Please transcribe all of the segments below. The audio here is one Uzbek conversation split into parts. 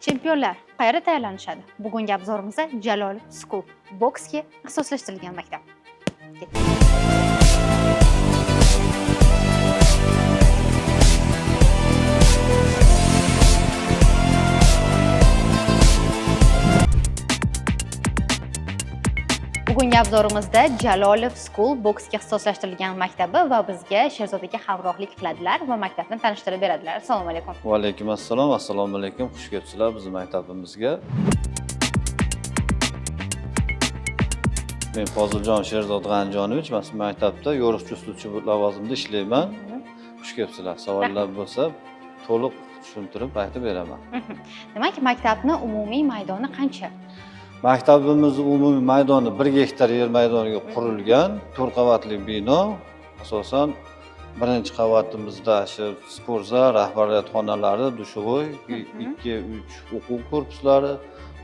Chempionlar qayerda tayyorlanishadi? Bugungi obzorimizda Jalol School boksga ixtisoslashtirilgan maktab. Bugungi obzorimizda Jalolov School boksga ixtisoslashtirilgan maktabi va bizga Sherzodga hamrohlik qiladilar va maktabni tanishtirib beradilar. Assalomu alaykum. Va alaykum assalom. Assalomu alaykum. Xush kelibsizlar bizning maktabimizga. Men Foziljon Sherzod G'anjonovich, men maktabda yo'riqchi ustuvchi lavozimida ishlayman. Xush kelibsizlar. Savollar bo'lsa, to'liq tushuntirib aytib beraman. Demak, maktabning umumiy maydoni qancha? Maktabimiz umumiy maydoni 1 gektar yer maydoniga qurilgan 4 qavatli bino. Asosan birinchi qavatimizda shu sport zal, rahbariyat xonalari, dushovoy, 2-3 o'quv korpuslari,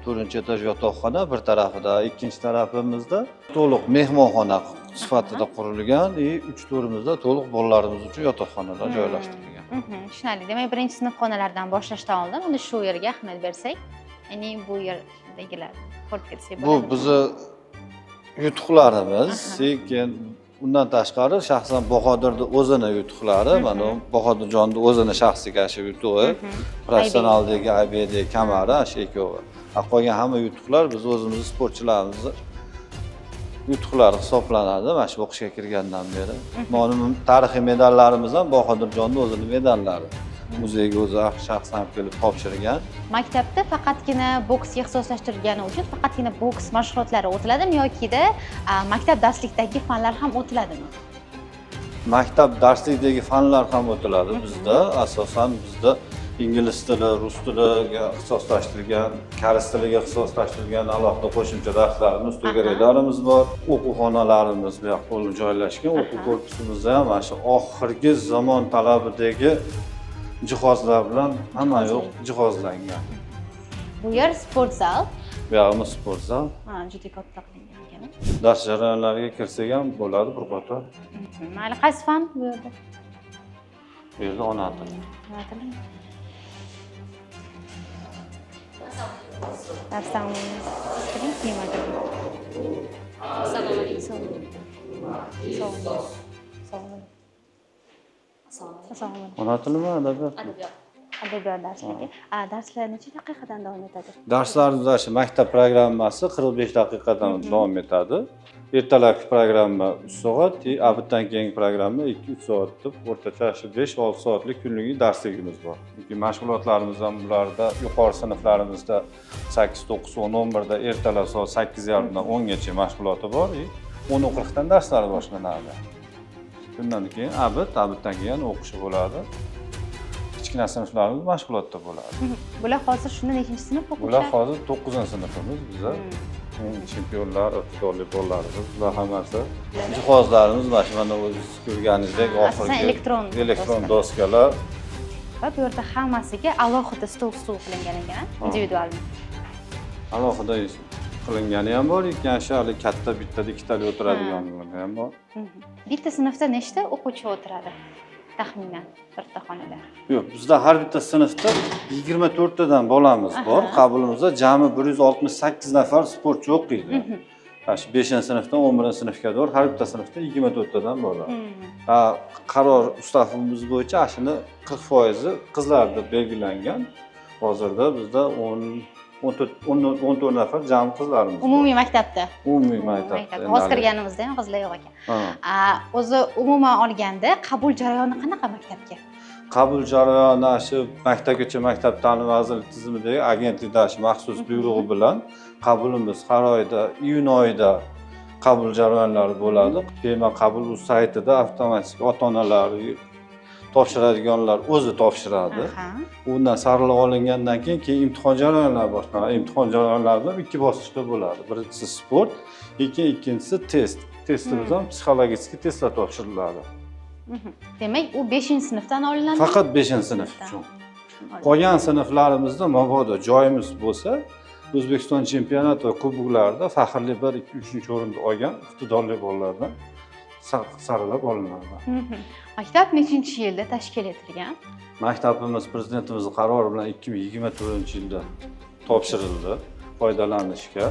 4-etaj yotoqxona bir tarafida, ikkinchi tarafimizda to'liq mehmonxona sifatida qurilgan, 3-to'rimizda to'liq bolalarimiz uchun yotoqxonalar joylashtirilgan. Tushunarli. Demak, birinchi sinf xonalaridan boshlashdan oldin unda shu yerga ahamiyat bersak, ya'ni bu yerdagilar ko'rib ketsak bo'ladi. Bu bizni yutuqlarimiz, lekin undan tashqari shaxsan Bahodirning o'zini yutuqlari, mana Bahodirjonning o'zini shaxsiy kashf yutug'i, professionaldagi IBD kamari, shu ikkovi. Qolgan hamma yutuqlar biz o'zimiz sportchilarimiz yutuqlari hisoblanadi, mana shu o'qishga kirgandan beri. Mana tarixiy medallarimiz ham Bahodirjonning o'zining medallari. Muzeyga o'zi shaxsan kelib topshirgan. Maktabda faqatgina boksga ixtisoslashtirilgani uchun faqatgina boks mashg'ulotlari o'tiladimi yoki-da maktab darslikdagi fanlar ham o'tiladimi? Maktab darslikdagi fanlar ham o'tiladi bizda. Asosan bizda ingliz tili, rus tiliga ixtisoslashtirilgan, koreys tiliga ixtisoslashtirilgan alohida qo'shimcha darslarimiz, to'garaklarimiz bor. O'quv-xonalarimiz bu yoqda joylashgan. O'quv korpusimizda ham mana shu oxirgi zamon talabidagi jihozlar bilan hamma yo'q jihozlangan. Bu yer sport zal. Bu yog'imiz sport zal. Juda katta qilingan ekan. Dars jarayonlariga kirsak ham bo'ladi bir qator. Mayli, qaysi fan bu yerda? Bu yerda ona tili. Ona tili. Darsdan qiling, nimadir. Assalomu alaykum. Ona tilimi, adabiyot? Adabiyot darsligi. Darslar necha daqiqadan davom etadi? Darslarimiz maktab programmasi 45 daqiqadan davom etadi. Ertalabki programma 3 soat, abitdan keyingi programma 2-3 soat deb o'rtacha 5-6 soatlik kunlik darsligimiz bor. Chunki mashg'ulotlarimiz ham bularda yuqori sinflarimizda 8, 9, 10, 11 da ertalab soat 8:30 dan 10 gacha mashg'uloti bor, 10:40 dan darslari boshlanadi. Shundan keyin abitdan keyin o'qishi bo'ladi. Kichkina sinflarimiz mashg'ulotda bo'ladi. Bular hozir shunda nechinchi sinf o'quvchilari? Bular hozir 9-sinfimiz bizlar. Chempionlar, iqtidorli bolalarimiz, bular hammasi. Jihozlarimiz mana o'zingiz ko'rganingizdek oxirgi elektron doskalar. Va bu yerda hammasiga alohida stol qilingan ekan, individual. Alohida qilingani ham bor, lekin katta bittada ikkitali o'tiradigani ham bor. Bitta sinfda nechta o'quvchi o'tiradi? Taxminan bitta xonada. Yo'q, bizda har bitta sinfda 24 tadan bolamiz bor. Qabulimizda jami 168 nafar sportchi o'qiydi. Shu 5-sinfdan 11-sinfga qadar har bitta sinfda 24 tadan bo'ladi. Qaror ustavimiz bo'yicha shuni 40% qizlar deb belgilangan. Hozirda bizda 14 nafar jami qizlarimiz bor. Umumiy maktabda. Umumiy maktabda. Hozir kirganimizda ham qizlar yo'q ekan. O'zi umuman olganda qabul jarayoni qanaqa maktabga? Qabul jarayoni shu maktabgacha maktab ta'lim vazirligi tizimidagi agentlikda maxsus buyrug'i bilan qabulimiz har oyda iyun oyida qabul jarayonlari bo'ladi. Payman qabul saytida avtomatik ota-onalar topshiradiganlar o'zi topshiradi. Undan saralab olingandan keyin imtihon jarayonlari boshlanadi. Imtihon jarayonlarida 2 bosqichda bo'ladi. Birinchisi sport, ikkinchisi test. Testimiz ham psixologik testlar topshiriladi. Demak, u 5-sinfdan olinadi. Faqat 5-sinf uchun. Qolgan sinflarimizda mabodo joyimiz bo'lsa, O'zbekiston chempionat va kuboklarida faxrli 1, 2, 3-o'rinni olgan iqtidorli bolalardan saralab olinadi. Maktab nechinchi yilda tashkil etilgan? Maktabimiz prezidentimizning qarori bilan 2024-yilda topshirildi foydalanishga.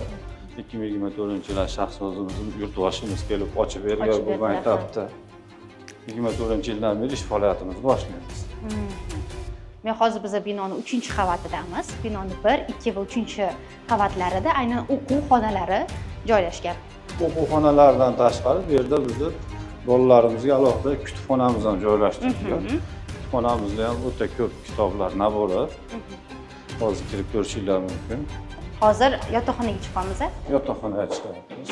2024-yil shaxsimiz yurtboshimiz kelib ochib bergan bu maktabda 24-yildan beri ish faoliyatimizni boshlaymiz. Men hozir biz binoni 3-qavatidamiz. Binoni 1, 2 va 3-qavatlarida aynan o'quv xonalari joylashgan. O'quv xonalaridan tashqari bu yerda bizni bolalarimizga alohida kutubxonamiz ham joylashtirilgan. Kutubxonamizda ham o'ta ko'p kitoblar nabori. Hozir kirib ko'rishingiz mumkin. Hozir yotoqxonaga chiqamiz. Yotoqxonaga chiqamiz.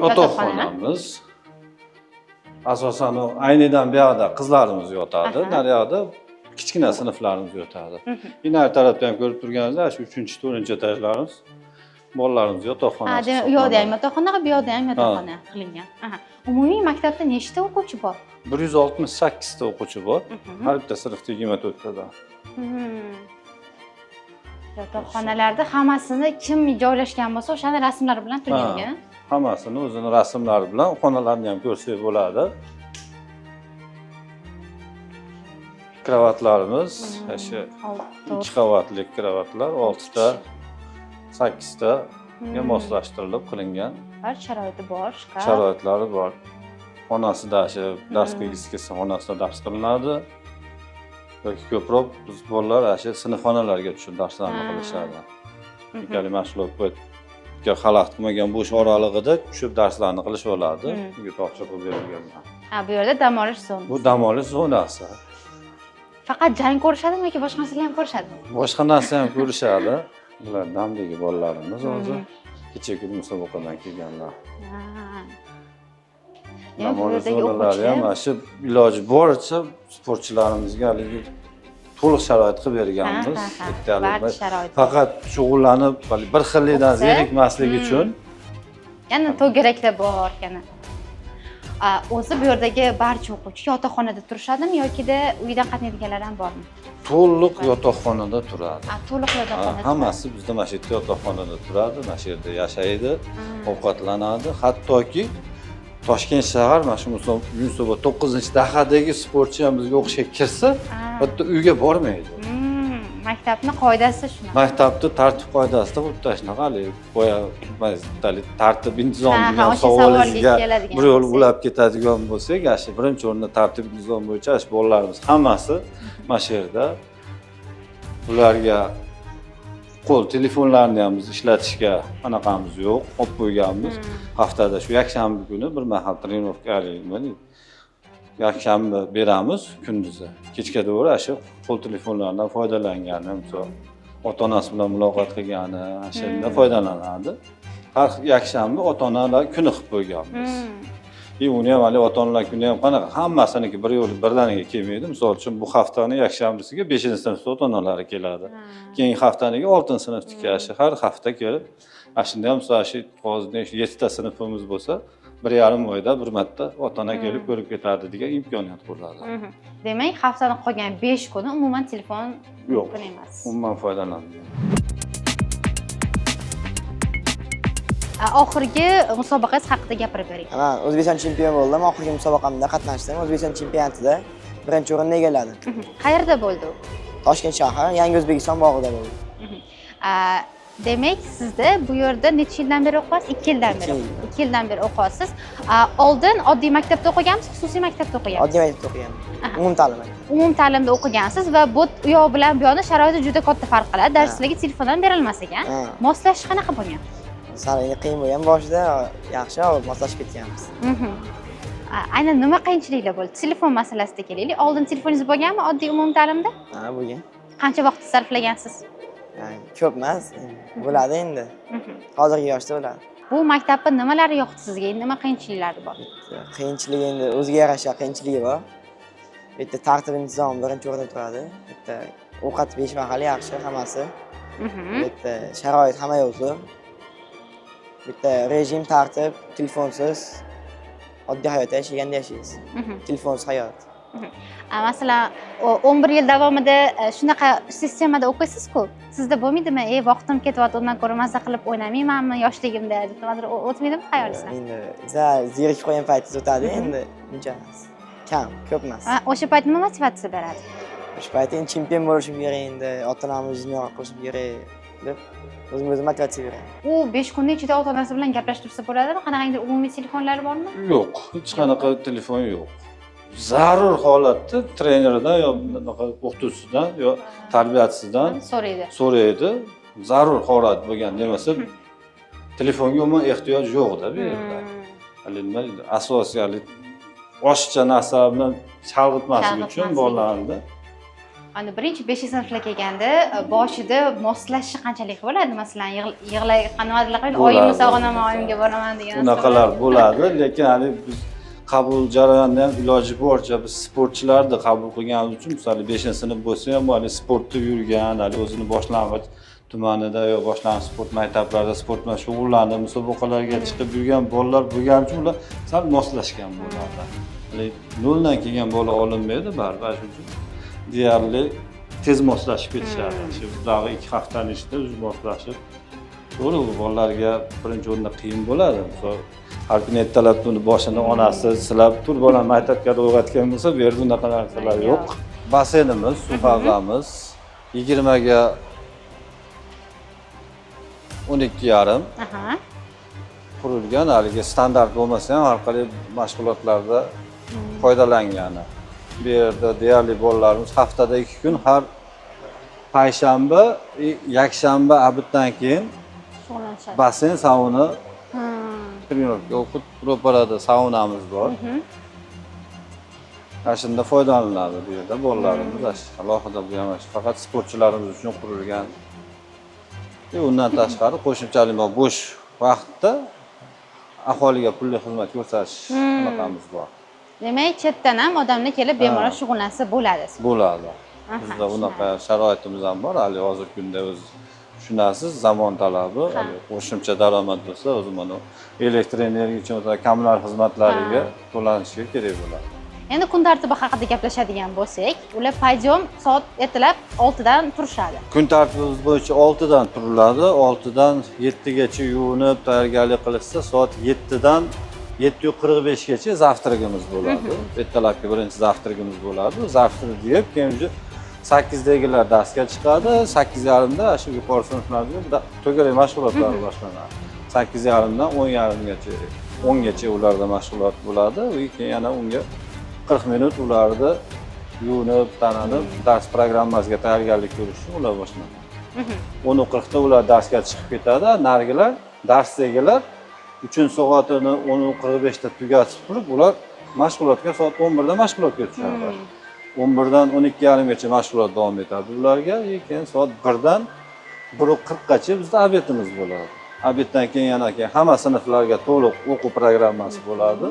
Yotoqxonamiz asosan aynidan bu yoqda qizlarimiz yotadi, naryoqda kichkina sinflarimiz yotadi. Inoy tarafdan ko'rib turganingizda shu 3-4 etajlarimiz bolalarimiz yotoqxonasi. U yoqda ham yotoqxona, bu yoqda ham yotoqxona qilingan. Umumiy maktabda nechta o'quvchi bor? 168 ta o'quvchi bor. Har bitta sinfda 24 tadan. Yotoqxonalarda hammasini kim joylashgan bo'lsa, o'shani rasmlari bilan turilgan. Hammasini o'zini rasmlari bilan xonalarni ham ko'rsak bo'ladi. Kravatlarimiz, shu 2 qavatli kravatlar 6 ta, 8 ta moslashtirilib qilingan. Har sharoiti bor, shkaf. Sharoitlari bor. Xonasida shu dars qilgisi kelsa xonasida dars qilinadi. Yoki ko'proq biz bolalar shu sinfxonalarga tushib darslarni qilishadi. Ya'ni mashg'ulotga xalaqit qilmagan bo'sh oralig'ida tushib darslarni qilishib oladi. Unga topshiriq berilganlar. Bu yerda dam olish zonasi. Bu dam olish zonasi. Faqat jang ko'rishadimi yoki boshqa narsalar ham ko'rishadimi? Boshqa narsa ham ko'rishadi. Bular damdagi bolalarimiz hozir kechagi musobaqadan kelganlar. Dam olish zonalari ham shu iloji boricha sportchilarimizga to'liq sharoit qilib berganmiz. Faqat shug'ullanib, bir xillikdan zerikmaslik uchun. Yana to'garaklar bor ekan. O'zi bu yerdagi barcha o'quvchi yotoqxonada turishadimi yoki-da uydan qatnaydiganlar ham bormi? To'liq yotoqxonada turadi. To'liq yotoqxonada. Hammasi bizda mana shu yerda yotoqxonada turadi, mana shu yerda yashaydi, ovqatlanadi. Hattoki Toshkent shahar mana shu Yunusobod 9-dahadagi sportchi ham bizga o'qishga kirsa, hatto uyga bormaydi. Maktabning qoidasi shunaqa. Maktabning tartib qoidasida xuddi shunaqa boya tartib intizom degan savolingizga bir yo'l ulab ketadigan bo'lsak, shu birinchi o'rinda tartib intizom bo'yicha bolalarimiz hammasi mana shu yerda. Ularga qo'l telefonlarini ham biz ishlatishga anaqamiz yo'q, olib qo'yganmiz. Haftada shu yakshanba kuni bir mahal trenirovkali yakshanba beramiz kunduzi. Kechga to'g'ri shu qo'l telefonlaridan foydalangani, misol ota-onasi bilan muloqot qilgani, shundan foydalanadi. Har yakshanba ota-onalar kuni qilib qo'yganmiz. Uni ham hali ota-onalar kuni ham qanaqa hammasiniki bir yo'l birdaniga kelmaydi. Misol uchun bu haftani yakshanbasiga 5-sinfda ota-onalari keladi. Keyingi haftaniga 6-sinfniki har hafta kelib, shunda ham misol shu hozirda 7 ta sinfimiz bo'lsa, 1,5 oyda bir marta ota-ona kelib ko'rib ketadi degan imkoniyat quriladi. Demak, haftaning qolgan 5 kuni umuman telefon mumkin emas. Umuman foydalanmaydi. Oxirgi musobaqangiz haqida gapirib bering. Men O'zbekiston chempion bo'ldim. Oxirgi musobaqamda qatnashdim. O'zbekiston chempionatida birinchi o'rinni egalladim. Qayerda bo'ldi u? Toshkent shahri, Yangi O'zbekiston bog'ida bo'ldi. Demak, sizda bu yerda necha yildan beri o'qiyapsiz? 2 yildan beri. 2 yildan beri o'qiyapsiz. Oldin oddiy maktabda o'qiganmisiz, xususiy maktabda o'qiganmisiz? Oddiy maktabda o'qiganman. Umumta'lim maktabida. Umumta'limda o'qigansiz va bu yoq bilan bu yoqni sharoiti juda katta farq qiladi. Darslarga telefondan berilmas ekan. Moslashish qanaqa bo'lgan? Sal qiyin bo'lgan boshida, yaxshi moslashib ketganmiz. Aynan nima qiyinchiliklar bo'ldi? Telefon masalasida kelaylik. Oldin telefoningiz bo'lganmi oddiy umumta'limda? Bo'lgan. Qancha vaqt sarflagansiz? Ko'p emas, bo'ladi endi. Hozirgi yoshda bo'ladi. Bu maktabda nimalar yoqdi sizga? Nima qiyinchiliklari bor? Qiyinchiligi endi o'ziga yarasha qiyinchiligi bor. Bu yerda tartib intizom birinchi o'rinda turadi. Bu yerda ovqat 5 mahal yaxshi hammasi. Bu yerda sharoit hamma yo'q. Bitta rejim, tartib, telefonsiz oddiy hayot yashaganda yashaysiz. Telefonsiz hayot. Masalan, 11 yil davomida shunaqa sistemada o'qiysiz-ku. Sizda bo'lmaydimi? Vaqtim ketyapti, undan ko'ra maza qilib o'ynamaymanmi yoshligimda deb nimadir o'tmaydimi xayolingizdan? Endi sal zerikib qolgan paytingiz o'tadi, endi uncha emas. Kam, ko'p emas. O'sha payt nima motivatsiya beradi? O'sha payt endi chempion bo'lishim kerak, endi ota-onamni junior qilishim kerak deb o'zimga motivatsiya beraman. U 5 kunning ichida ota-onasi bilan gaplashib tursa bo'ladimi? Qanaqangidir umumiy telefonlari bormi? Yo'q, hech qanaqa telefon yo'q. Zarur holatda treneridan yo bunaqa o'qituvchisidan yo tarbiyachisidan so'raydi. Zarur holat bo'lgan demasa telefonga umuman ehtiyoj yo'q-da bu yerda. Hali nima asosiy oshiqcha narsa bilan chalg'itmaslik uchun bolalarni. Ana birinchi 5-sinfga kelganda boshida moslashish qanchalik bo'ladi? Masalan, yig'layotgan nimadir qilib, oyimni sog'inaman, oyimga boraman degan. Bunaqalar bo'ladi, lekin hali biz qabul jarayonida ham iloji boricha biz sportchilarni qabul qilganimiz uchun, misol 5-sinf bo'lsa ham, hali sportda yurgan, hali o'zini boshlang'ich tumanida yo boshlang'ich sport maktablarida sport bilan shug'ullanib, musobaqalarga chiqib yurgan bolalar bo'lgani uchun ular sal moslashgan bo'ladi. Hali noldan kelgan bola olinmaydi baribir, shuning uchun deyarli tez moslashib ketishadi. Shu dag'i 2 haftaning ichida o'zi moslashib. To'g'ri, bu bolalarga birinchi o'rinda qiyin bo'ladi. Misol har kuni ertalab uni boshini onasi silab, tur bolani maktabga uyg'otgan bo'lsa, bu yerda unaqa narsalar yo'q. Basenimiz, suv havzamiz 20 ga 12,5 qurilgan, haligi standart bo'lmasa ham har qalay mashg'ulotlarda foydalangani. Bu yerda deyarli bolalarimiz haftada 2 kun har payshanba, yakshanba abitdan keyin basen, sauna, trenirovka o'qib ro'parada saunamiz bor. Shunda foydalaniladi bu yerda bolalarimiz. Alohida bu ham faqat sportchilarimiz uchun qurilgan. Undan tashqari qo'shimchalik bo'sh vaqtda aholiga pulli xizmat ko'rsatish anaqamiz bor. Demak, chetdan ham odamlar kelib bemalol shug'ullansa bo'ladi. Bo'ladi. Bizda unaqa sharoitimiz ham bor. Hali hozirgi kunda o'z tushunasiz, zamon talabi, qo'shimcha daromad bo'lsa, o'zi mana elektr energiya uchun kommunal xizmatlariga to'lanishiga kerak bo'ladi. Endi kun tartibi haqida gaplashadigan bo'lsak, ular payjom soat ertalab 6 dan turishadi. Kun tartibimiz bo'yicha 6 dan turiladi. 6 dan 7 gacha yuvinib, tayyorgarlik qilishsa, soat 7 dan 7:45 gacha zavtragimiz bo'ladi. Ertalabki birinchi zavtragimiz bo'ladi. Zavtrak deb keyin 8 dagilar darsga chiqadi. 8:30 da shu yuqori sinflarda to'garak mashg'ulotlar boshlanadi. 8:30 dan 10:30 gacha, 10 gacha ularda mashg'ulot bo'ladi. Keyin yana unga 40 minut ularni yuvinib, tananib, dars programmasiga tayyorgarlik ko'rish uchun ular boshlanadi. 10:40 da ular darsga chiqib ketadi. Narigilar, darsdagilar 3-soatini 10:45 da tugatib turib, ular mashg'ulotga soat 11 da mashg'ulotga tushadi. 11 dan 12:30 gacha mashg'ulot davom etadi ularga. Keyin soat 1 dan 1:40 gacha bizda obedimiz bo'ladi. Obeddan keyin yana hamma sinflarga to'liq o'quv programmasi bo'ladi.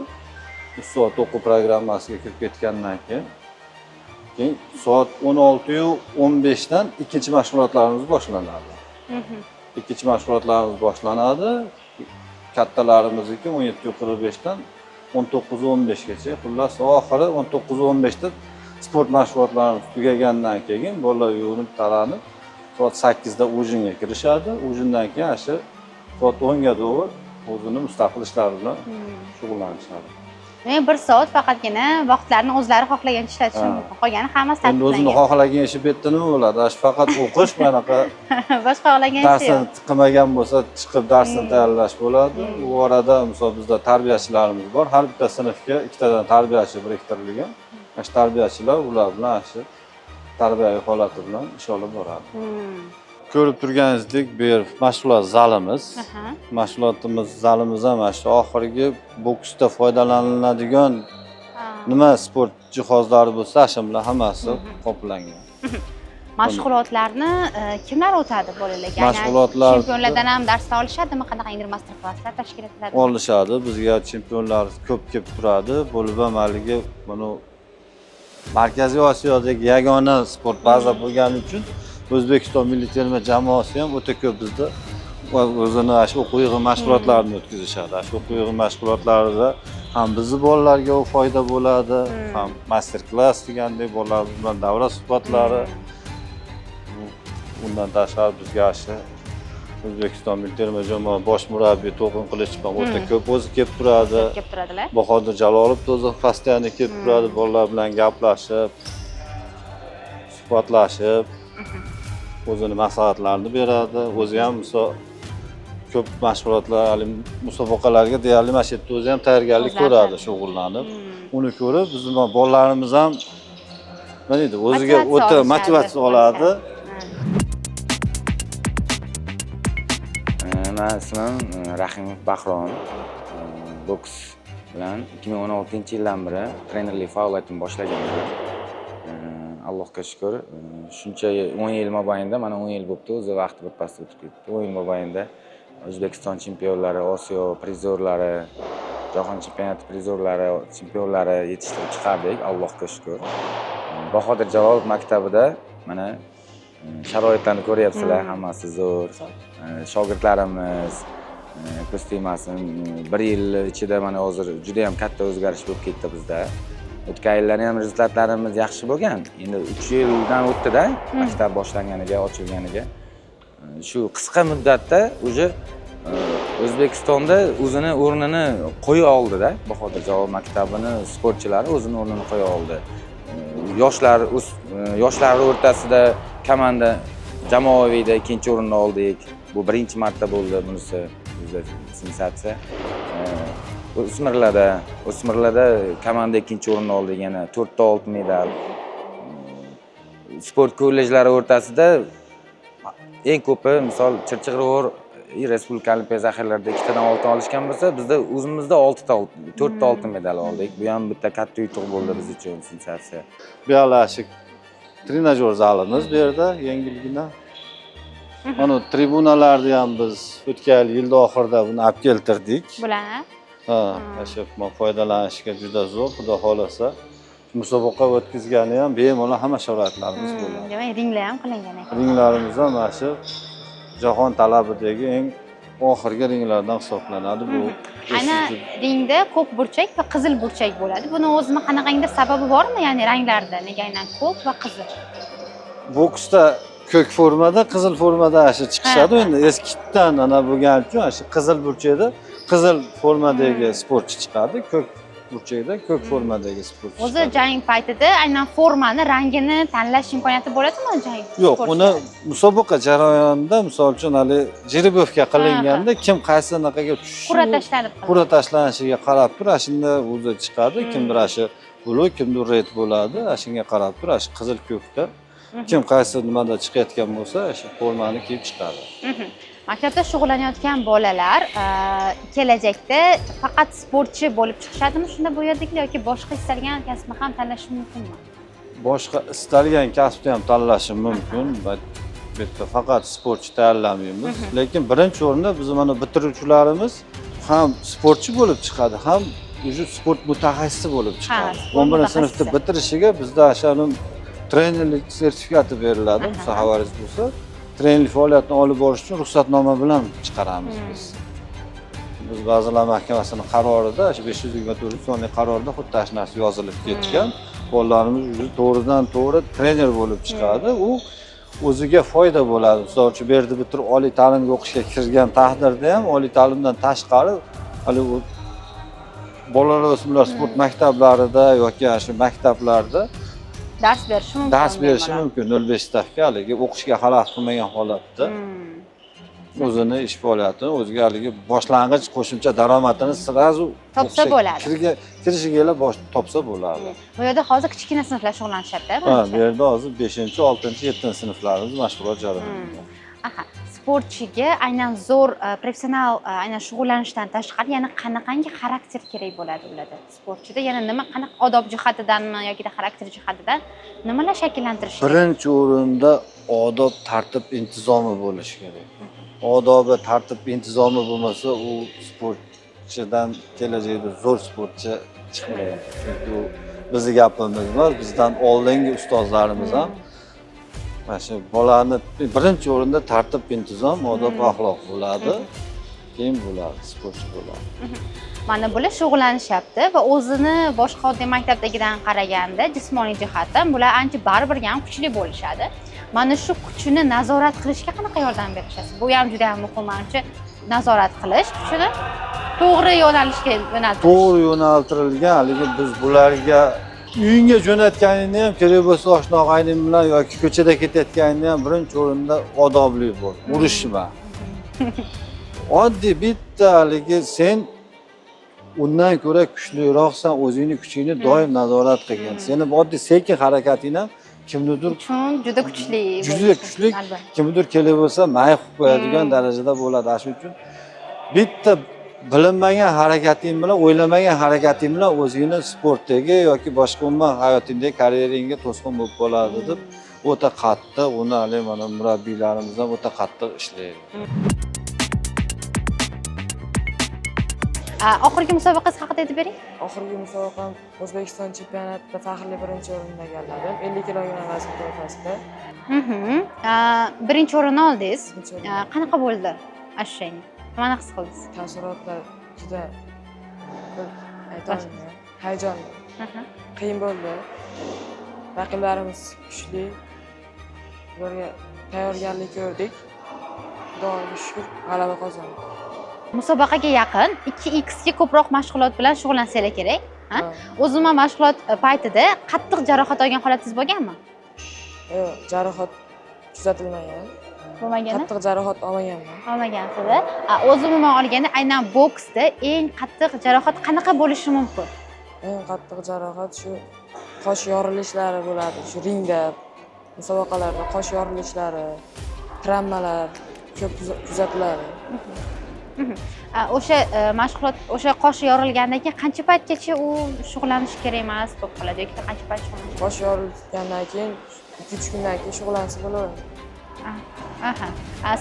3 soat o'quv programmasiga kirib ketgandan keyin soat 16:15 dan ikkinchi mashg'ulotlarimiz boshlanadi. Ikkinchi mashg'ulotlarimiz boshlanadi. Kattalarimizga 17:45 dan 19:15 gacha. Xullas oxiri 19:15 da sport mashg'ulotlarimiz tugagandan keyin bolalar yuvinib, taranib, soat 8 da ujinga kirishadi. Ujindan keyin shu soat 10 ga to'g'ri o'zini mustaqil ishlari bilan shug'ullanishadi. Men 1 soat faqatgina vaqtlarini o'zlari xohlagancha ishlatish mumkin. Qolgani hammasi tartiblangan. Endi o'zini xohlagan ishi bu yerda nima bo'ladi? Faqat o'qish, bunaqa boshqa xohlagan ishi yo'q. Darsni qilmagan bo'lsa, chiqib darsni tayyorlash bo'ladi. Bu orada misol bizda tarbiyachilarimiz bor. Har bitta sinfga 2 tadan tarbiyachi biriktirilgan. Shu tarbiyachilar ular bilan shu tarbiyaviy holati bilan ish olib boradi. Ko'rib turganingizdek, bu yer mashg'ulot zalimiz. Mashg'ulotimiz zalimiz ham shu oxirgi boksda foydalaniladigan nima sport jihozlari bo'lsa, shu bilan hammasi qoplangan. Mashg'ulotlarni kimlar o'tadi bolalarga? Mashg'ulotlar chempionlardan ham darsda olishadimi? Qanaqangidir master klasslar tashkil etiladi? Olishadi. Bizga chempionlar ko'p kelib turadi. Bo'lib ham haligi buni Markaziy Osiyodagi yagona sport baza bo'lgani uchun O'zbekiston milliy terma jamoasi ham o'ta ko'p bizda o'zini shu o'quv yig'in mashg'ulotlarini o'tkazishadi. Shu o'quv yig'in mashg'ulotlarida ham bizni bolalarga u foyda bo'ladi, ham master klass degandek bolalar bilan davra suhbatlari. Bundan tashqari bizga yaxshi O'zbekiston milliy terma jamoa bosh murabbiyi To'lqin Qilichbek o'ta ko'p o'zi kelib turadi. Kelib turadilar. Bahodir Jalolov o'zi постоянно kelib turadi, bolalar bilan gaplashib, suhbatlashib, o'zini maslahatlarini beradi. O'zi ham ko'p mashg'ulotlar, musobaqalarga deyarli mana shu yerda o'zi ham tayyorgarlik ko'radi, shug'ullanib. Uni ko'rib bizning bolalarimiz ham nima deydi, o'ziga o'ta motivatsiya oladi. Men ismim Rahimov Bahrom. Boks bilan 2016-yildan beri trenerlik faoliyatimni boshlaganman. Allohga shukr, shuncha 10 yil mobaynida, mana 10 yil bo'libdi, o'zi vaqti bir pasda o'tib ketdi. 10 yil mobaynida O'zbekiston chempionlari, Osiyo prizorlari, Jahon chempionati prizorlari, chempionlari yetishtirib chiqardik, Allohga shukr. Bahodir Jalolov maktabida mana sharoitlarni ko'ryapsizlar, hammasi zo'r. Shogirdlarimiz ko'z tegmasin, 1 yil ichida mana hozir juda ham katta o'zgarish bo'lib ketdi bizda. O'tgan yillarda ham rezultatlarimiz yaxshi bo'lgan. Endi 3 yildan o'tdi-da, maktab boshlanganiga, ochilganiga. Shu qisqa muddatda уже O'zbekistonda o'zini o'rnini qo'ya oldi-da. Bahodir Jalolov maktabini sportchilari o'zini o'rnini qo'ya oldi. Yoshlar o'rtasida komanda jamoaviyda 2-o'rinni oldik. Bu birinchi marta bo'ldi bunisi, bizda sensatsiya. O'smirlarda komanda 2-o'rinni oldik, yana 4 ta oltin medal. Sport kollejlari o'rtasida eng ko'pi, misol Chirchiq Respublika olimpiya zaxiralarida 2 tadan oltin olishgan bo'lsa, bizda o'zimizda 4 ta oltin medal oldik. Bu ham bitta katta yutuq bo'ldi biz uchun, sensatsiya. Biolashik trenajyor zalimiz bu yerda yengilgina. Mana tribunalarni ham biz o'tgan yilda oxirida buni olib keltirdik. Bularni? Ha, o'sha foydalanishga juda zo'r, xudo xolasa. Musobaqa o'tkazgani ham bemalol hamma sharoitlarimiz bo'ladi. Demak, ringlar ham qilingan ekan. Ringlarimiz ham mana shu jahon talabidagi eng oxirgi ringlardan hisoblanadi bu. Ana ringda ko'k burchak va qizil burchak bo'ladi. Buni o'zimi qanaqangi sababi bormi? Ya'ni ranglarda nega aynan ko'k va qizil? Boksda ko'k formada, qizil formada shu chiqishadi. Endi eskidan ana bo'lgani uchun shu qizil burchakda qizil formadagi sportchi chiqadi, ko'k burchakda ko'k formadagi sportchi. O'zi jang paytida aynan formani, rangini tanlash imkoniyati bo'ladimi jang? Yo'q, uni musobaqa jarayonida, misol uchun hali jiribovka qilinganda kim qaysi anaqaga tushishi, qur'a tashlanishiga qarab turib, shunda o'zi chiqadi. Kimdir shu blue, kimdir red bo'ladi. Shunga qarab turib, shu qizil ko'kda kim qaysi nimada chiqayotgan bo'lsa, shu formani kiyib chiqadi. Maktabda shug'ullanayotgan bolalar kelajakda faqat sportchi bo'lib chiqishadimi shunda bu yerdagilar yoki boshqa istalgan kasbni ham tanlashi mumkinmi? Boshqa istalgan kasbni ham tanlashi mumkin. Bu yerda faqat sportchi tayyorlamaymiz, lekin birinchi o'rinda biz mana bitiruvchilarimiz ham sportchi bo'lib chiqadi, ham o'sha sport mutaxassisi bo'lib chiqadi. 11-sinfda bitirishiga bizda o'shaning trenerlik sertifikati beriladi, xabaringiz bo'lsa. Trenerlik faoliyatini olib borish uchun ruxsatnoma bilan chiqaramiz biz. Biz Vazirlar Mahkamasining qarorida, 524 sonli qarorida xuddi shu narsa yozilib ketgan. Bolalarimiz to'g'ridan-to'g'ri trener bo'lib chiqadi. U o'ziga foyda bo'ladi. Misol uchun bu yerda bitirib oliy ta'limga o'qishga kirgan taqdirda ham oliy ta'limdan tashqari hali u bolalar o'smirlar sport maktablarida yoki shu maktablarda dars berishi mumkin. Dars berishi mumkin 05 stavka haligi o'qishga xalaqit qilmagan holatda o'zini ish faoliyatini o'ziga haligi boshlang'ich qo'shimcha daromadini sirazu topsa bo'ladi. Kirishiga topsa bo'ladi. Bu yerda hozir kichkina sinflar shug'ullanishadi-da. Ha, bu yerda hozir 5-chi, 6-chi, 7-chi sinflarimiz mashg'ulot jarayonida. Aha, sportchiga aynan zo'r professional aynan shug'ullanishdan tashqari yana qanaqangi xarakter kerak bo'ladi ularda? Sportchida yana nima qanaqa odob jihatidanmi yoki xarakter jihatidan nimalar shakllantirish kerak? Birinchi o'rinda odob, tartib, intizomi bo'lishi kerak. Odobi, tartib, intizomi bo'lmasa, u sportchidan kelajakda zo'r sportchi chiqmaydi. Chunki u bizning gapimiz emas, bizdan oldingi ustozlarimiz ham mana shu bolani birinchi o'rinda tartib, intizom, odob, axloq bo'ladi. Keyin bo'ladi, sportchi bo'ladi. mana bular shug'ullanishyapti va o'zini boshqa oddiy maktabdagidan qaraganda jismoniy jihatdan bular ancha baribir ham kuchli bo'lishadi. Mana shu kuchini nazorat qilishga qanaqa yordam berishasiz? Bu ham juda ham muhim menimcha, nazorat qilish kuchini to'g'ri yo'nalishga yo'naltirish. To'g'ri yo'naltirilgan, haligi biz bularga uyingga jo'natganingda ham kerak bo'lsa oshna og'ayning bilan yoki ko'chada ketayotganingda ham birinchi o'rinda odobli bo'l, urishma. Oddiy bitta haligi sen undan ko'ra kuchliroqsan, o'zingning kuchingni doim nazorat qilgin. Seni oddiy sekin harakating ham kimnidir uchun juda kuchli. Juda kuchli, kimnidir kelib bo'lsa mayq qilib qo'yadigan darajada bo'ladi. Shuning uchun bitta bilinmagan harakating bilan, o'ylamagan harakating bilan o'zingni sportdagi yoki boshqa umuman hayotingdagi karyeringga to'sqin bo'lib qoladi deb o'ta qattiq, uni hali mana murabbiylarimiz ham o'ta qattiq ishlaydi. Oxirgi musobaqangiz haqida aytib bering. Oxirgi musobaqam O'zbekiston chempionatida faxrli birinchi o'rinni egalladim. 50 kg vazn toifasida. Birinchi o'rinni oldingiz. Qanaqa bo'ldi ashshang? Nimani his qildingiz? Taassurotlar juda aytolmayman. Hayajonli. Qiyin bo'ldi. Raqiblarimiz kuchli. Ularga tayyorgarlik ko'rdik. Xudoga shukr, g'alaba qozondik. Musobaqaga yaqin 2x ga ko'proq mashg'ulot bilan shug'ullansanglar kerak. O'zimma mashg'ulot paytida qattiq jarohat olgan holatingiz bo'lganmi? Yo'q, jarohat kuzatilmagan. Bo'lmagan. Qattiq jarohat olmaganman. Olmagansiz. O'zimma olganda aynan boksda eng qattiq jarohat qanaqa bo'lishi mumkin? Eng qattiq jarohat shu qosh yorilishlari bo'ladi. Shu ringda, musobaqalarda qosh yorilishlari, travmalar ko'p kuzatiladi. O'sha mashg'ulot, o'sha qoshi yorilgandan keyin qancha paytgacha u shug'ullanish kerak emas bo'lib qoladi yoki qancha payt shug'ullanish? Qosh yorilgandan keyin 2-3 kundan keyin shug'ullansa bo'laveradi.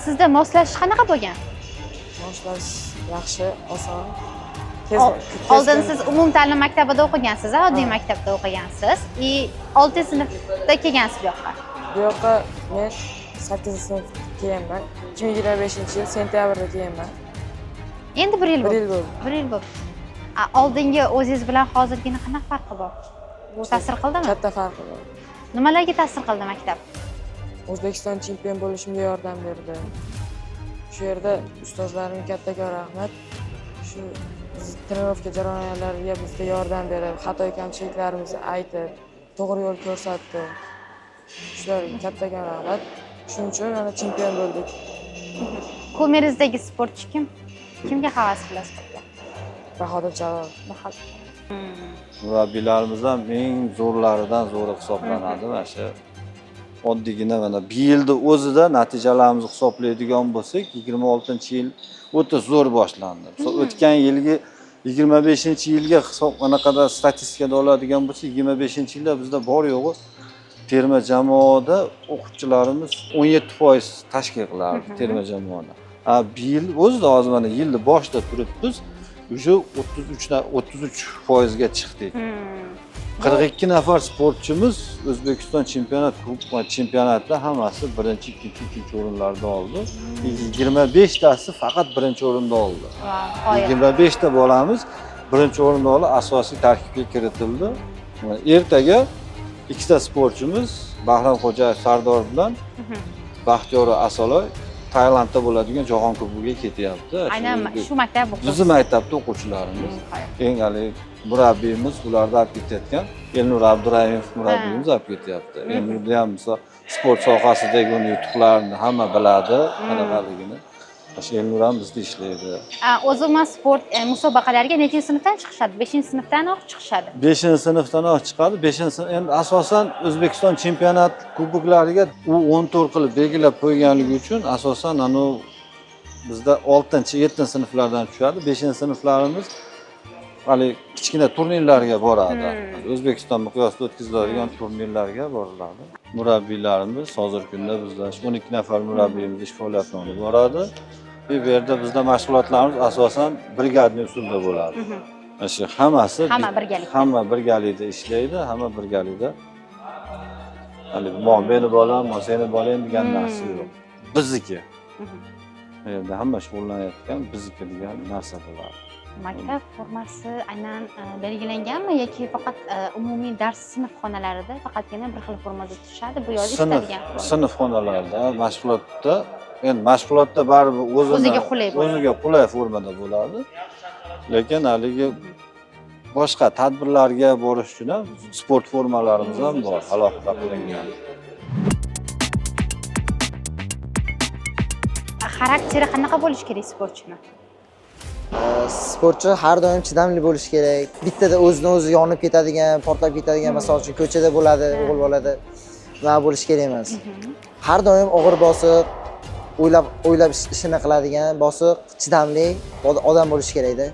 Sizda moslashish qanaqa bo'lgan? Moshlash yaxshi, oson. Oldin siz umumta'lim maktabida o'qigansiz, oddiy maktabda o'qigansiz. 6-sinfda kelgansiz bu yoqqa. Bu yoqqa men 8-sinfda kelganman. 2025-yil sentyabrda kelganman. Endi 1 yil bo'ldi. 1 yil bo'ldi. 1 yil bo'ldi. Oldingi o'zingiz bilan hozirgini qanaqa farqi bor? Ta'sir qildimi? Katta farqi bor. Nimalarga ta'sir qildi maktab? O'zbekiston chempion bo'lishimga yordam berdi. Shu yerda ustozlarimga kattakon rahmat. Shu trenirovka jarayonlariga bizga yordam berib, xato kamchiliklarimizni aytib, to'g'ri yo'l ko'rsatdi. Shularga kattakon rahmat. Shuning uchun mana chempion bo'ldik. Ko'mingizdagi sportchi kim? Kimga havas qilasiz? Bahodir Jalol. Murabbiylarimiz ham eng zo'rlaridan zo'ri hisoblanadi. Mana shu oddiygina mana bir yilda o'zida natijalarimizni hisoblaydigan bo'lsak, 26-yil o'ta zo'r boshlandi. O'tgan yilgi 25-yilga hisob qanaqadir statistikada oladigan bo'lsak, 25-yilda bizda bor yo'g'i terma jamoada o'quvchilarimiz 17% tashkil qilardi terma jamoada. Bir yil o'zida hozir mana yilni boshida turibmiz, уже 33% ga chiqdik. 42 nafar sportchimiz O'zbekiston chempionatida hammasi birinchi, ikkinchi, uchinchi o'rinlarda oldi. 25 tasi faqat birinchi o'rinda oldi. 25 ta bolamiz birinchi o'rinda olib asosiy tarkibga kiritildi. Ertaga ikkita sportchimiz Bahrom Xo'jayev Sardor bilan Baxtiyor Asoloy Tailandda bo'ladigan jahon kubogiga ketyapti. Aynan shu maktab o'quvchisi. Bizning maktabda o'quvchilarimiz. Eng hali murabbiyimiz ularni olib ketayotgan Elnur Abdurayimov murabbiyimiz olib ketyapti. Elnurda ham sport sohasidagi uning yutuqlarini hamma biladi, qanaqaligini. O'sha Elnur ham bizda ishlaydi. O'zimma sport musobaqalariga nechinchi sinfdan chiqishadi? 5-sinfdanoq chiqishadi. 5-sinfdanoq chiqadi. 5-sinf endi asosan O'zbekiston chempionat kuboklariga u 14 qilib belgilab qo'yganligi uchun asosan bizda 6-7-sinflardan tushadi. 5-sinflarimiz hali kichkina turnirlarga boradi. O'zbekiston miqyosida o'tkaziladigan turnirlarga boriladi. Murabbiylarimiz hozirgi kunda bizda 12 nafar murabbiyimiz ish faoliyatini olib boradi. Bu yerda bizda mashg'ulotlarimiz asosan brigadniy usulda bo'ladi. Shu hammasi hamma birgalikda ishlaydi, hamma birgalikda. Hali meni bolam, seni bolang degan narsa yo'q. Bizniki. Bu yerda hamma shug'ullanayotgan bizniki degan narsa bo'ladi. Maktab formasi aynan belgilanganmi yoki faqat umumiy dars sinf xonalarida faqatgina bir xil formada tutishadi bu yoki istalgan sinf xonalarida, mashg'ulotda, endi mashg'ulotda baribir o'ziga qulay formada bo'ladi. Lekin haligi boshqa tadbirlarga borish uchun ham sport formalarimiz ham bor, alohida qilingan. Xarakteri qanaqa bo'lishi kerak sportchini? Sportchi har doim chidamli bo'lishi kerak. Bittada o'zini o'zi yonib ketadigan, portlab ketadigan, masalan uchun ko'chada bo'ladi, o'g'il bolada nima bo'lishi kerak emas. Har doim og'ir bosiq, o'ylab ishini qiladigan, bosiq, chidamli odam bo'lishi kerak-da.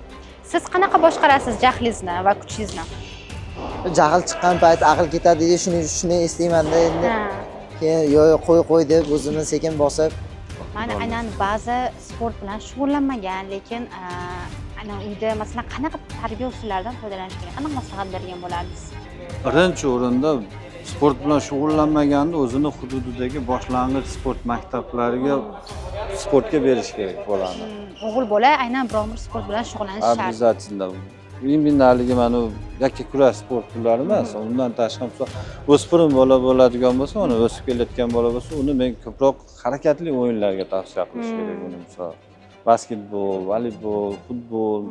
Siz qanaqa boshqarasiz jahlingizni va kuchingizni? Jahl chiqqan payt aql ketadi, shuni eslayman-da endi. Keyin qo'y deb o'zini sekin bosib. Mana aynan ba'zi sport bilan shug'ullanmagan, lekin aynan uyda masalan qanaqa tarbiya usullaridan foydalanish kerak? Qanaqa maslahat bergan bo'lardingiz? Birinchi o'rinda sport bilan shug'ullanmaganda o'zini hududidagi boshlang'ich sport maktablariga sportga berish kerak bolani. O'g'il bola aynan biror bir sport bilan shug'ullanishi shart. Обязательно. Minaligi mana yakka-kurash sport turlari emas. Undan tashqari o'spirin bola bo'ladigan bo'lsa, uni o'sib kelayotgan bola bo'lsa, uni men ko'proq harakatli o'yinlarga tavsiya qilish kerak uni misol. Basketbol, voleybol, futbol,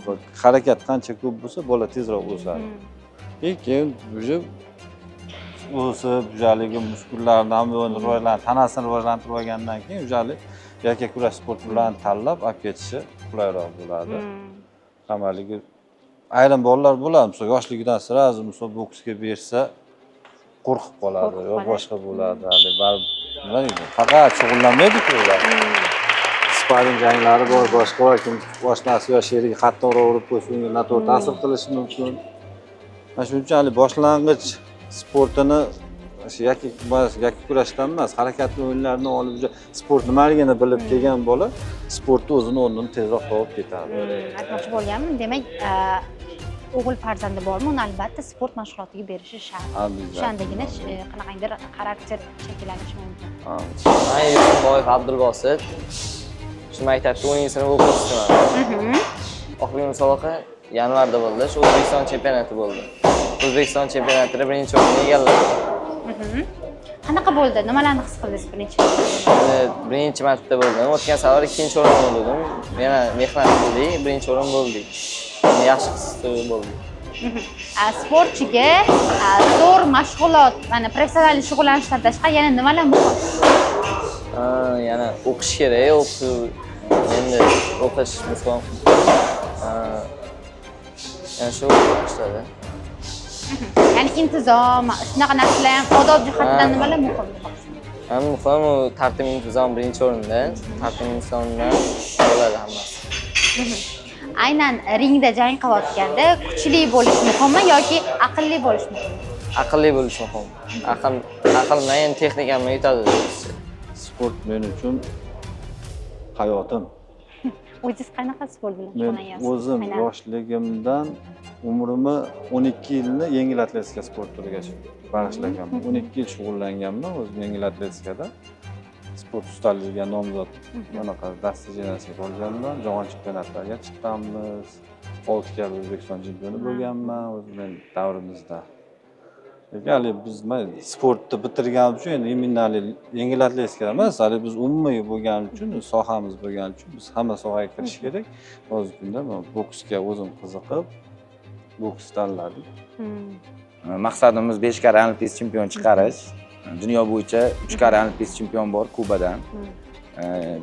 harakat qancha ko'p bo'lsa, bola tezroq o'sadi. Keyin o'sib, haligi muskullarni, hamyonni rivojlantirib, tanasini rivojlantirib olgandan keyin yakka-kurash sport bilan tanlab olib ketishi qulayroq bo'ladi. Hamaligi ayrim bolalar bo'ladi, misol yoshligidan sirazi misol boksga bersa qo'rqib qoladi yo boshqa bo'ladi. Hali nima deydi? Faqat shug'ullanmaydi-ku ular. Sparing janglari bor, boshqa kim oshnasi yo sherigi qattiqroq urib qo'ysa, unga noto'g'ri ta'sir qilishi mumkin. Mana shuning uchun hali boshlang'ich sportini yakka kurashdan emas, harakatli o'yinlarni olib sport nimaligini bilib kelgan bola sportni o'zini o'rnini tezroq topib ketadi. Aytmoqchi bo'lganim, demak, o'g'il farzandi bormi, uni albatta sport mashg'ulotiga berishi shart. O'shandagina qanaqangidir xarakter shakllanishi mumkin. Men Yusufboyev Abdulbosit. Shu maktabda 10-sinf o'quvchisiman. Oxirgi musobaqa yanvarda bo'ldi. Shu O'zbekiston chempionati bo'ldi. O'zbekiston chempionatida birinchi o'rinni egalladim. Qanaqa bo'ldi? Nimalarni his qildingiz birinchi? Birinchi marta bo'ldim. O'tgan safar ikkinchi o'rin oldim. Yana mehnat qildik, birinchi o'rin bo'ldik. Yaxshi his bo'ldi. Sportchiga zo'r mashg'ulot, mana professional shug'ullanishdan tashqari yana nimalar muhim? Yana o'qish kerak, endi o'qish muhim. Yana shu ishlarda. Ya'ni intizom, shunaqa narsalar ham odob jihatidan nimalar muhim? Muhim tartib intizom birinchi o'rinda, tartib intizomdan bo'ladi hammasi. Aynan ringda jang qilayotganda kuchli bo'lish muhimmi yoki aqlli bo'lish muhim? Aqlli bo'lish muhim. Aql bilan texnikamni yutadi. Sport men uchun hayotim. O'zingiz qanaqa sport bilan shug'ullanasiz? Men o'zim yoshligimdan umrimni 12 yilni yengil atletika sport turiga bag'ishlaganman. 12 yil shug'ullanganman o'zim yengil atletikada. Sport ustaligiga nomzod bunaqa dasturchilarga bo'lganman. Jahon chempionatlariga chiqqanmiz. 6 karra O'zbekiston chempioni bo'lganman o'zimning davrimizda. Hali biz sportni bitirganimiz uchun endi imminali yengil atletika emas, hali biz umumiy bo'lgani uchun, sohamiz bo'lgani uchun biz hamma sohaga kirish kerak. Hozirgi kunda men boksga o'zim qiziqib, boks tanladim. Maqsadimiz 5 karra olimpiya chempion chiqarish. Dunyo bo'yicha 3 karra olimpiya chempion bor Kubadan.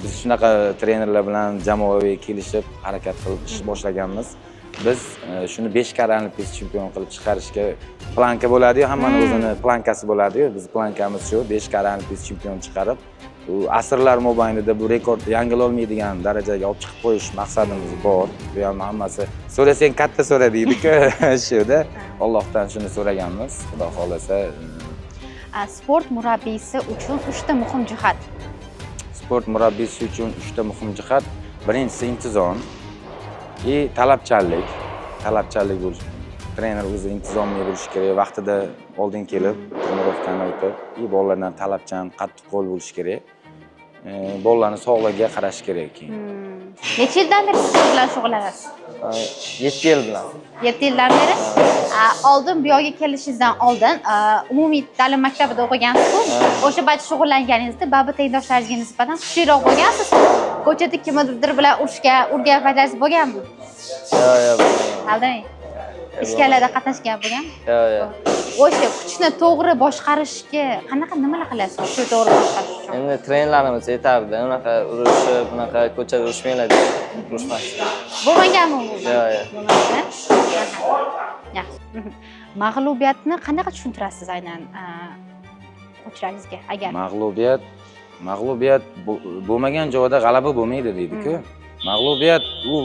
Biz shunaqa trenerlar bilan jamoaviy kelishib harakat qilib ish boshlaganmiz. Biz shuni 5 karra olimpiya chempion qilib chiqarishga planka bo'ladi-yu, hammaning o'zini plankasi bo'ladi-yu. Biz plankamiz shu 5 karra olimpiya chempion chiqarib, u asrlar mobaynida bu rekord yangilolmaydigan darajaga olib chiqib qo'yish maqsadimiz bor. Bu ham hammasi so'rasang katta so'ra deydi-ku shuda. Allohdan shuni so'raganmiz. Xudo xolasa. Sport murabbiysi uchun 3 ta muhim jihat. Sport murabbiysi uchun 3 ta muhim jihat. Birinchisi intizom. Talabchanlik bo'lishi. Trener o'zi intizomli bo'lishi kerak, vaqtida oldin kelib, trenirovkani o'tib, bolalardan talabchan, qattiqqo'l bo'lishi kerak. bolalarning sog'ligiga qarash kerak keyin. Necha yildan beri sport bilan shug'ullanasiz? 7 yil bilan. 7 yildan beri. Oldin bu yoqqa kelishingizdan oldin umumiy ta'lim maktabida o'qigansiz-ku. O'sha payt shug'ullanganingizda ba'zi tengdoshlaringizga nisbatan kuchliroq bo'lgansiz. Ko'chada kimnidir bilan urgan paytlaringiz bo'lganmi? Yo'q, bo'lmagan. Aldamang. Ishkalarda qatnashgan bo'lganmi? Yo'q. O'sha kuchni to'g'ri boshqarishga qanaqa nimalar qilasiz? Kuchni to'g'ri boshqarish uchun. Endi trenerlarimiz aytardi, unaqa urishib, bunaqa ko'chada urishmanglar deb urishmasdi. Bo'lmaganmi u? Yo'q. Bo'lmagan. Yaxshi. Mag'lubiyatni qanaqa tushuntirasiz aynan o'quvchilaringizga agar? Mag'lubiyat bo'lmagan joyda g'alaba bo'lmaydi deydi-ku. Mag'lubiyat u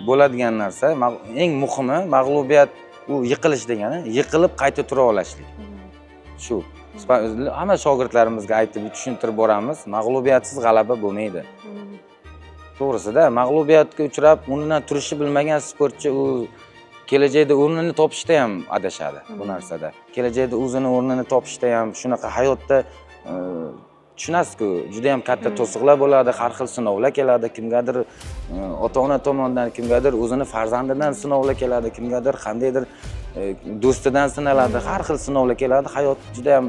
bo'ladigan narsa. Eng muhimi mag'lubiyat u yiqilish degani, yiqilib qayta tura olishlik. Shu. Hamma shogirdlarimizga aytib tushuntirib boramiz, mag'lubiyatsiz g'alaba bo'lmaydi. To'g'risida, mag'lubiyatga uchrab, undan turishni bilmagan sportchi u kelajakda o'rnini topishda ham adashadi bu narsada. Kelajakda o'zini o'rnini topishda ham shunaqa hayotda tushunasiz-ku, juda ham katta to'siqlar bo'ladi, har xil sinovlar keladi, kimgadir ota-ona tomonidan, kimgadir o'zini farzandidan sinovlar keladi, kimgadir qandaydir do'stidan sinaladi, har xil sinovlar keladi. Hayot juda ham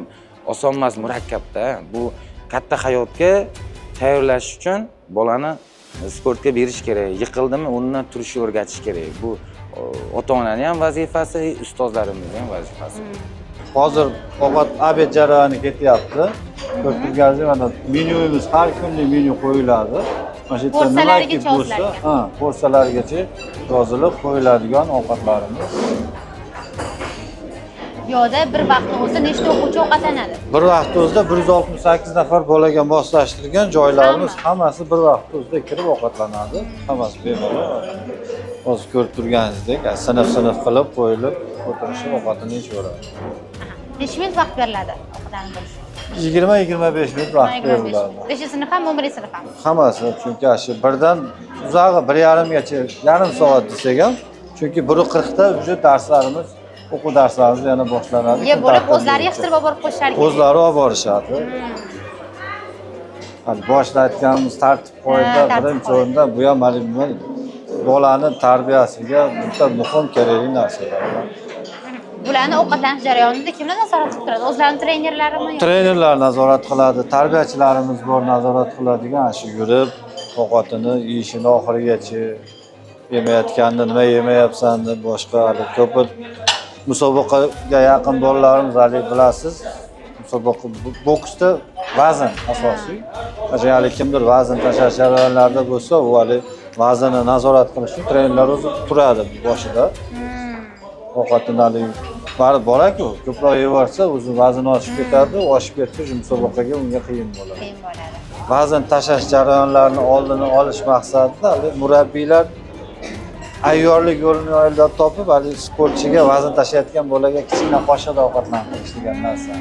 oson emas, murakkabda. Bu katta hayotga tayyorlash uchun bolani sportga berish kerak. Yiqildimi, o'rnidan turishni o'rgatish kerak. Bu ota-onaning ham vazifasi, ustozlarimizning ham vazifasi. Hozir ovqat obed jarayoni ketyapti. Ko'rib turganingizdek, mana menyuyimiz har kunlik menyu qo'yiladi. Mana shu yerda Porsiyalargacha yoziladi. Porsiyalargacha yozilib qo'yiladigan ovqatlarimiz. Yo'da bir vaqtda o'zi nechta o'quvchi ovqatlanadi? Bir vaqt o'zida 168 nafar bolaga moslashtirilgan joylarimiz hammasi bir vaqt o'zida kirib ovqatlanadi. Hammasi bemalol. Hozir ko'rib turganingizdek, sinf-sinf qilib qo'yilib, o'tirishib ovqatini yechaveradi. Necha minut vaqt beriladi ovqatlanib bo'lish? 20-25 minut vaqt beriladi. 5-sinf ham, 11 sinf ham. Hammasi, chunki shu birdan uzog'i 1,5gacha, yarim soat desak ham, chunki 1:40 da уже darslarimiz, o'quv darslarimiz yana boshlanadi. Bo'lib o'zlari yig'ishtirib olib borib qo'yishar kerak. O'zlari olib borishadi. Hali boshida aytganimiz tartib qoida birinchi o'rinda bu ham bolani tarbiyasiga juda muhim kerakli narsalar. Bularni ovqatlanish jarayonida kimlar nazorat qilib turadi? O'zlarining trenerlarimi? Trenerlar nazorat qiladi, tarbiyachilarimiz bor nazorat qiladigan, shu yurib ovqatini yeyishini oxirigacha, yemayotganini, nima yemayapsan deb boshqa hali ko'p musobaqaga yaqin bolalarimiz hali bilasiz. Musobaqa boksda vazn asosiy. Agar kimdir vazn tashlash jarayonlarida bo'lsa, u hali vaznni nazorat qilish uchun trenerlar o'zi turadi boshida. Ovqatini hali baribir bor-ku, ko'proq yevorsa, o'zi vazn oshib ketadi, oshib ketsa, musobaqaga unga qiyin bo'ladi. Vazn tashlash jarayonlarini oldini olish maqsadida hali murabbiylar ayyorlik yo'lini yo'ldan topib, hali sportchiga vazn tashlayotgan bolaga kichkina qoshiqda ovqatlantirish degan narsa.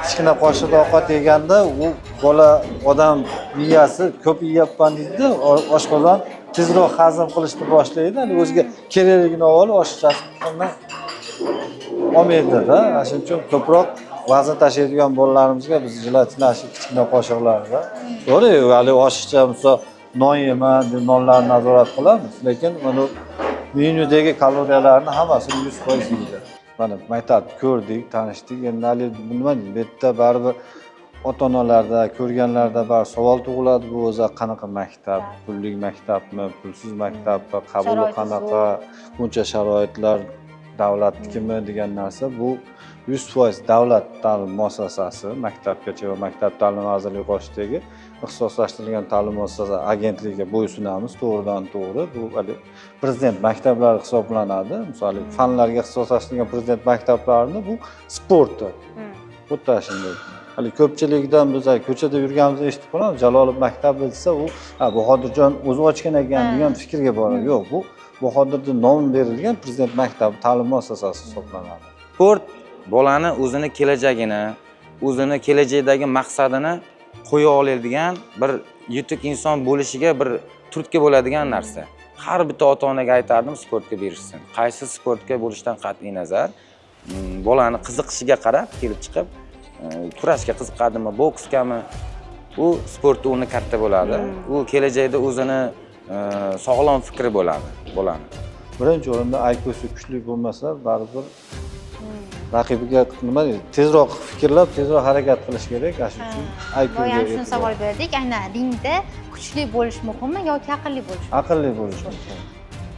Kichkina qoshiqda ovqat yeganda u bola odam miyasi ko'p yeyapman deydi, oshqozon tezroq hazm qilishni boshlaydi. Hali o'ziga kerakligini olib oshiqchasini olmaydi-da. Shuning uchun ko'proq vazn tashlaydigan bolalarimizga biz jelatinli kichkina qoshiqlarda, to'g'ri, hali oshiqcha misol non yeman deb nonlarni nazorat qilamiz, lekin mana menyudagi kaloriyalarni hammasini 100% yeydi. Mana maktab ko'rdik, tanishdik. Endi hali nima deydi, bu yerda baribir ota-onalarda, ko'rganlarda bar savol tug'iladi, bu o'zi qanaqa maktab, pulli maktabmi, pulsiz maktabmi, qabuli qanaqa, buncha sharoitlar davlatnikimi degan narsa. Bu 100% davlat ta'lim muassasasi, maktabgacha va maktab ta'lim vazirligi qoshidagi ixtisoslashtirilgan ta'lim muassasasi agentligiga bo'ysunamiz, to'g'ridan to'g'ri. Bu hali prezident maktablari hisoblanadi. Masalan, fanlarga ixtisoslashtirilgan prezident maktablarini bu sportda. Xuddi shunday. Hali ko'pchilikdan biz ko'chada yurganimizda eshitib qolamiz, Jalolov maktabi desa, u Bahodirjon o'zi ochgan ekan degan fikrga boradi. Yo'q, bu Bahodirda nom berilgan prezident maktabi ta'lim muassasasi hisoblanadi. Sport bolani o'zini kelajagini, o'zini kelajakdagi maqsadini qo'ya oladigan bir yutuq inson bo'lishiga bir turtki bo'ladigan narsa. Har bitta ota-onaga aytardim, sportga berishsin. Qaysi sportga bo'lishdan qat'iy nazar, bolani qiziqishiga qarab kelib chiqib, kurashga qiziqadimi, bokskami, u sportda o'rni katta bo'ladi. U kelajakda o'zini sog'lom fikri bo'ladi. Birinchi o'rinda IQsi kuchli bo'lmasa, baribir raqibiga nima deydi, tezroq fikrlab, tezroq harakat qilish kerak. Shuning uchun IQga Boya shuni savol berdik. Aynan ringda kuchli bo'lish muhimmi yoki aqlli bo'lish muhimmi? Aqlli bo'lish muhim.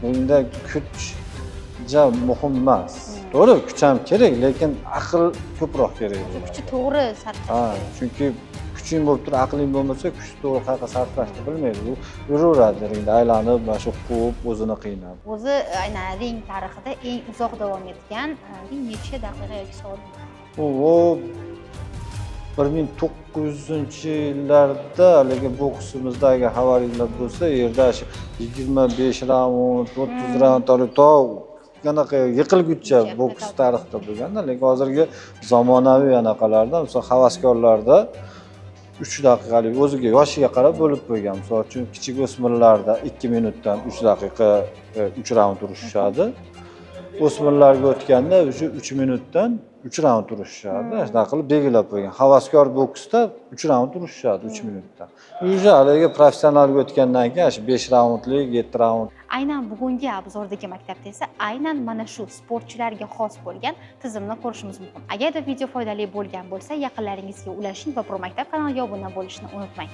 Bunda kuch muhim emas. To'g'ri, kuch ham kerak, lekin aql ko'proq kerak bo'ladi. Kuchni to'g'ri sarflash kerak. Chunki kuching bo'lib turib, aqling bo'lmasa, kuchni to'g'ri qayerga sarflashni bilmaydi. U yuraveradi ringda aylanib, mana shu quvib, o'zini qiynab. O'zi aynan ring tarixida eng uzoq davom etgan ring necha daqiqa yoki soat? U 1900-yillarda haligi boksimizdagi xabariylar bo'lsa, yerda 25 raund, 30 raund olib qanaqa yiqilguncha boks tarixida bo'lganda, lekin hozirgi zamonaviy anaqalarda, misol havaskorlarda 3 daqiqalik o'ziga yoshiga qarab bo'lib qo'ygan. Misol uchun kichik o'smirlarda 2 minutdan 3 daqiqa 3 raund urishadi. O'smirlarga o'tganda o'sha 3 minutdan 3 raund urishadi. Shunday qilib belgilab qo'ygan. Havaskor boksda 3 raund urishadi 3 minutda. Уже haligi professionalga o'tgandan keyin 5 raundlik, 7 raund. Aynan bugungi obzordagi maktabda esa aynan mana shu sportchilarga xos bo'lgan tizimni ko'rishimiz mumkin. Agarda video foydali bo'lgan bo'lsa, yaqinlaringizga ulashing va Pro Maktab kanaliga obuna bo'lishni unutmang.